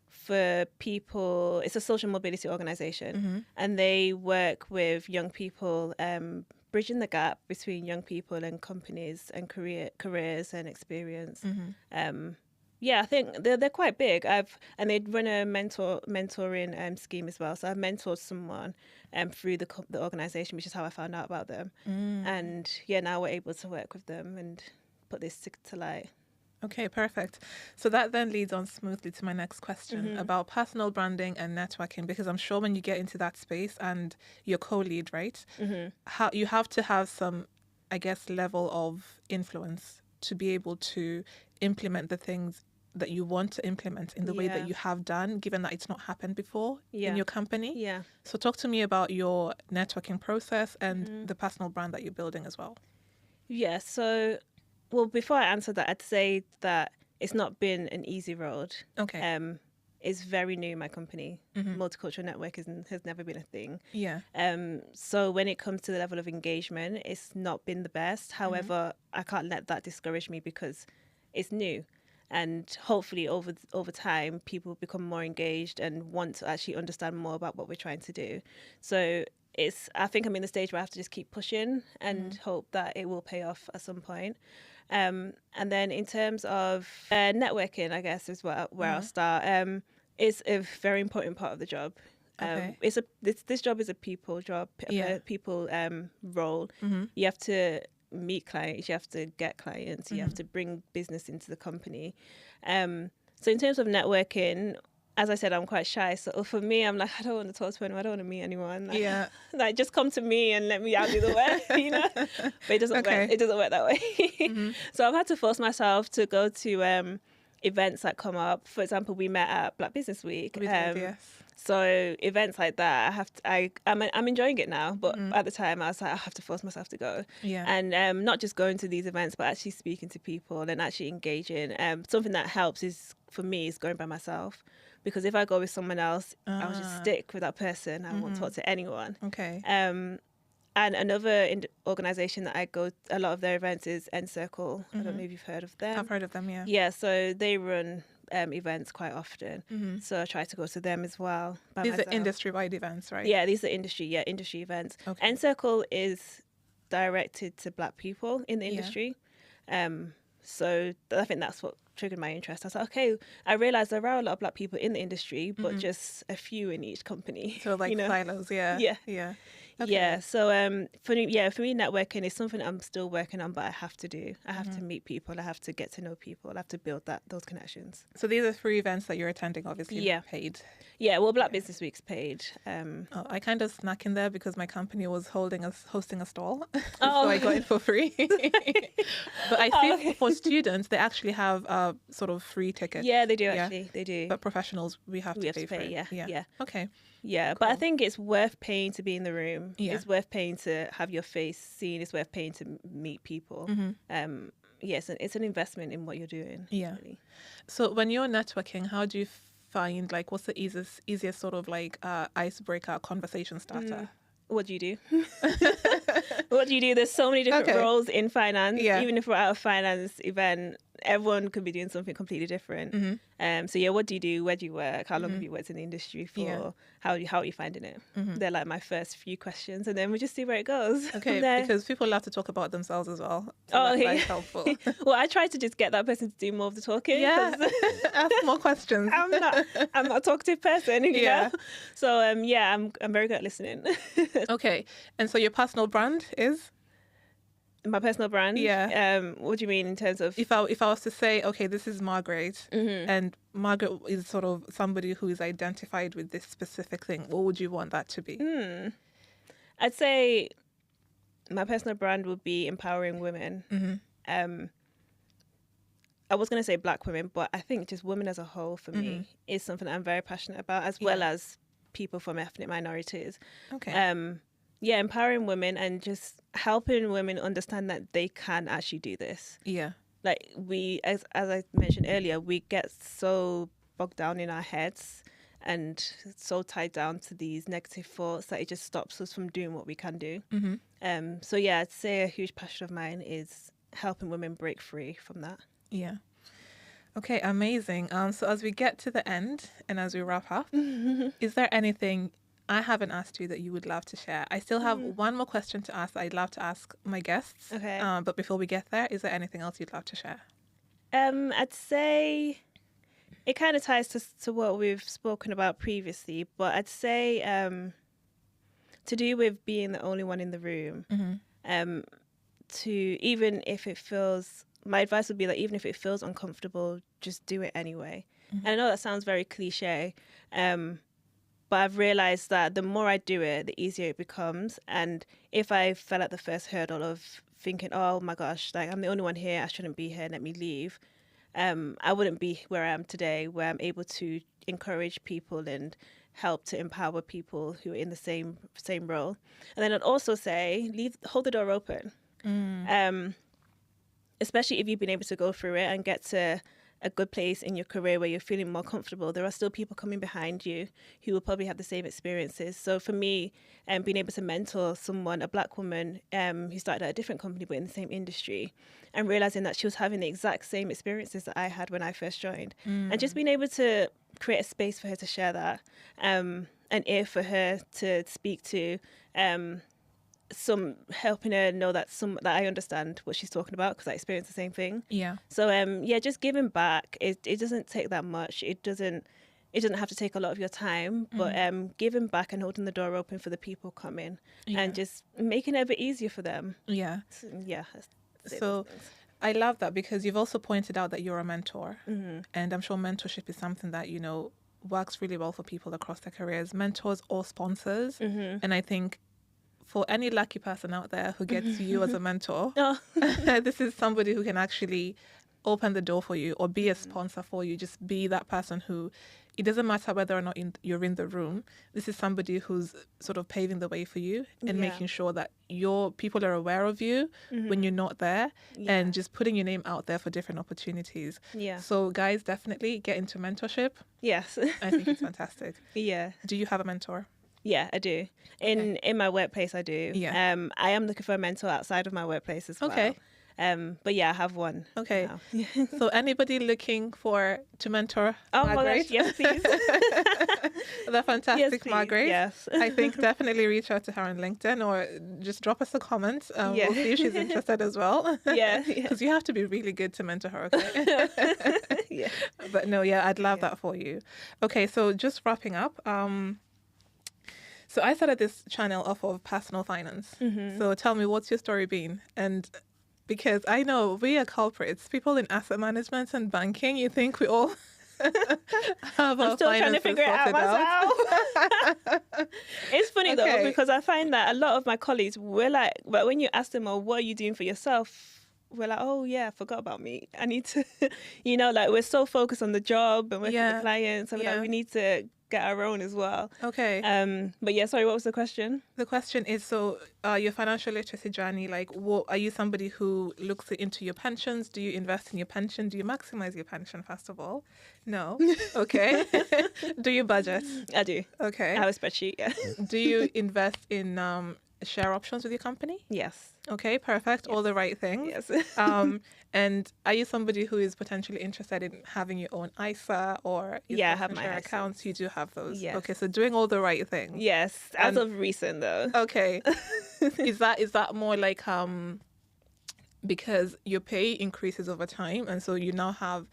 for people. It's a social mobility organisation, and they work with young people, bridging the gap between young people and companies and careers and experience. I think they're quite big. And they run a mentoring scheme as well. So I've mentored someone through the organisation, which is how I found out about them. And now we're able to work with them and put this to light. Okay, perfect. So that then leads on smoothly to my next question about personal branding and networking, because I'm sure when you get into that space and you're co-lead, right? How you have to have some, I guess, level of influence to be able to implement the things that you want to implement in the way that Yeah. you have done, given that it's not happened before in Yeah. your company. Yeah. So talk to me about your networking process and the personal brand that you're building as well. Yeah. So, well, before I answer that, I'd say that it's not been an easy road. Okay. It's very new in my company. Multicultural network has never been a thing. Yeah. So when it comes to the level of engagement, it's not been the best. However, I can't let that discourage me because it's new. And hopefully over time, people become more engaged and want to actually understand more about what we're trying to do. So I think I'm in the stage where I have to just keep pushing and hope that it will pay off at some point. And then in terms of networking, I guess is where I'll start. It's a very important part of the job. Okay. This job is a people job, a people role. You have to meet clients, you have to get clients, you have to bring business into the company. So in terms of networking, as I said, I'm quite shy. So for me, I'm like, I don't want to talk to anyone. I don't want to meet anyone. Like, like just come to me and let me out do the work, you know. But it doesn't work. It doesn't work that way. So I've had to force myself to go to events that come up. For example, we met at Black Business Week. So events like that, I'm enjoying it now. But at the time, I was like, I have to force myself to go. And not just going to these events, but actually speaking to people and actually engaging. Something that helps for me is going by myself. Because if I go with someone else, I'll just stick with that person. I won't talk to anyone. Okay. And another organisation that I go a lot of their events is End Circle. I don't know if you've heard of them. I've heard of them, yeah. Yeah, so they run events quite often. So I try to go to them as well. These are industry-wide events, right? Yeah, these are industry events. Okay. End Circle is directed to Black people in the industry. So I think that's what triggered my interest. I was like, okay, I realised there are a lot of Black people in the industry, but just a few in each company. So like silos, yeah. Okay. Yeah. So for me, networking is something I'm still working on, but I have to do. I have to meet people. I have to get to know people. I have to build those connections. So these are 3 events that you're attending, obviously. Paid. Yeah. Well, Black Business Week's paid. I kind of snuck in there because my company was hosting a stall, so I got it for free. But I think for students, they actually have sort of free tickets. Yeah, they do actually. They do. But professionals, we have to pay for it. Yeah. Okay. Yeah, cool. But I think it's worth paying to be in the room. Yeah. It's worth paying to have your face seen. It's worth paying to meet people. Yes, it's an investment in what you're doing. Yeah. Really. So when you're networking, how do you find, like, what's the easiest sort of like icebreaker conversation starter? What do you do? What do you do? There's so many different roles in finance. Yeah. Even if we're at a finance event, everyone could be doing something completely different. So yeah, what do you do? Where do you work? How long have you worked in the industry for? Yeah. How are you finding it? They're like my first few questions, and then we just see where it goes. Okay, because people love to talk about themselves as well. So that's helpful. Well, I try to just get that person to do more of the talking. Yeah, ask more questions. I'm not a talkative person, you know? So I'm very good at listening. Okay, and so your personal brand is? My personal brand? Yeah. What do you mean in terms of... If I was to say, okay, this is Margaret, and Margaret is sort of somebody who is identified with this specific thing, what would you want that to be? I'd say my personal brand would be empowering women. I was going to say Black women, but I think just women as a whole for me is something I'm very passionate about, as well as people from ethnic minorities. Okay. Yeah, empowering women and just helping women understand that they can actually do this. Yeah. Like as I mentioned earlier, we get so bogged down in our heads and so tied down to these negative thoughts that it just stops us from doing what we can do. So yeah, I'd say a huge passion of mine is helping women break free from that. Yeah. Okay, amazing. So as we get to the end and as we wrap up, is there anything I haven't asked you that you would love to share? I still have one more question to ask that I'd love to ask my guests. Okay. But before we get there, is there anything else you'd love to share? I'd say it kind of ties to what we've spoken about previously, but I'd say to do with being the only one in the room, to even if it feels my advice would be that even if it feels uncomfortable, just do it anyway. And I know that sounds very cliche, but I've realized that the more I do it, the easier it becomes. And if I fell at the first hurdle of thinking, oh my gosh, like I'm the only one here, I shouldn't be here, let me leave, I wouldn't be where I am today, where I'm able to encourage people and help to empower people who are in the same role. And then I'd also say, hold the door open. Especially if you've been able to go through it and get to a good place in your career where you're feeling more comfortable, there are still people coming behind you who will probably have the same experiences. So for me, being able to mentor someone, a Black woman who started at a different company but in the same industry, and realizing that she was having the exact same experiences that I had when I first joined, and just being able to create a space for her to share that, an ear for her to speak to, some helping her know that I understand what she's talking about because I experienced the same thing. Yeah. So just giving back. It doesn't take that much. It doesn't have to take a lot of your time. But giving back and holding the door open for the people coming and just making it a bit easier for them. Yeah. Yeah. So I love that because you've also pointed out that you're a mentor, and I'm sure mentorship is something that works really well for people across their careers, mentors or sponsors. And I think, for any lucky person out there who gets you as a mentor, this is somebody who can actually open the door for you or be a sponsor for you. Just be that person who, it doesn't matter whether or not you're in the room. This is somebody who's sort of paving the way for you and making sure that your people are aware of you when you're not there, and just putting your name out there for different opportunities. Yeah. So guys, definitely get into mentorship. Yes. I think it's fantastic. Yeah. Do you have a mentor? Yeah, I do. In my workplace, I do. Yeah. I am looking for a mentor outside of my workplace as well. Okay. But yeah, I have one. Okay. Now. So anybody looking to mentor Margaret? Margaret? My gosh, yes, please. The fantastic Yes, Margaret. Yes. I think definitely reach out to her on LinkedIn or just drop us a comment. We'll see if she's interested as well. Yeah. Because you have to be really good to mentor her, okay? Yeah. But no, I'd love that for you. Okay, so just wrapping up. So I started this channel off of personal finance. So tell me, what's your story been? And because I know we are culprits, people in asset management and banking, you think we all have our finances sorted out. I'm still trying to figure it out myself. It's funny though, because I find that a lot of my colleagues were like, but when you ask them, oh, what are you doing for yourself? We're like, oh yeah, I forgot about me. I need to, like we're so focused on the job and working with the clients. So like, we need to get our own as well. Okay. But yeah, sorry, what was the question? The question is, so your financial literacy journey, like, are you somebody who looks into your pensions? Do you invest in your pension? Do you maximize your pension, first of all? No. Okay. Do you budget? I do. Okay. I have a spreadsheet, yeah. Do you invest in share options with your company? Yes. Okay, perfect. Yes. All the right things. Yes. And are you somebody who is potentially interested in having your own ISA or I have my accounts? You do have those. Yes. Okay, so doing all the right things. Yes, as of recent though. Okay. Is that more like because your pay increases over time and so you now have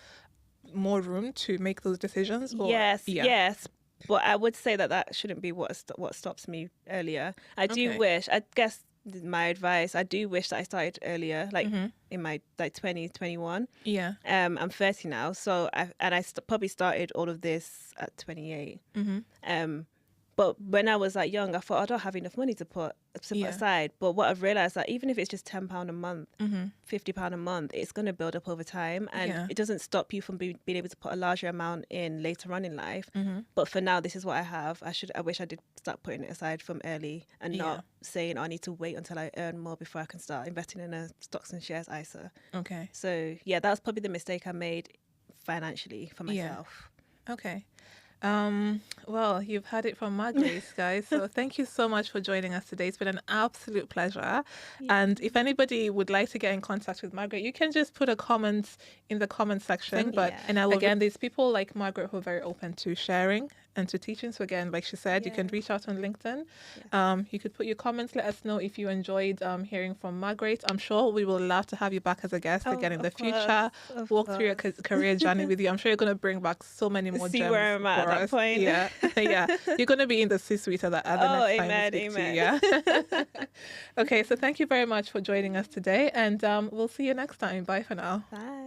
more room to make those decisions? Or? Yes. Yes. But I would say that shouldn't be what stops me earlier. I do wish, I guess my advice, I do wish that I started earlier, like in my 2021. Yeah. I'm 30 now, so I probably started all of this at 28. But when I was that young, I thought I don't have enough money to put aside. But what I've realized that even if it's just £10 a month, £50 a month, it's going to build up over time, and it doesn't stop you from being able to put a larger amount in later on in life. But for now, this is what I have. I wish I did start putting it aside from early and not saying I need to wait until I earn more before I can start investing in a stocks and shares ISA. Okay. So yeah, that was probably the mistake I made financially for myself. Yeah. Okay. Well, you've heard it from Margaret, guys. So thank you so much for joining us today. It's been an absolute pleasure. Yeah. And if anybody would like to get in contact with Margaret, you can just put a comment in the comment section. Again, there's people like Margaret who are very open to sharing into teaching. So again, like she said, you can reach out on LinkedIn. You could put your comments. Let us know if you enjoyed hearing from Margaret. I'm sure we will love to have you back as a guest again in the future. Walk through your career journey with you. I'm sure you're going to bring back so many more See gems where I'm at for that us. point. Yeah, yeah. You're going to be in the C-suite at the next time amen, we speak to amen. you. Yeah. Okay, so thank you very much for joining us today, and we'll see you next time. Bye for now. Bye.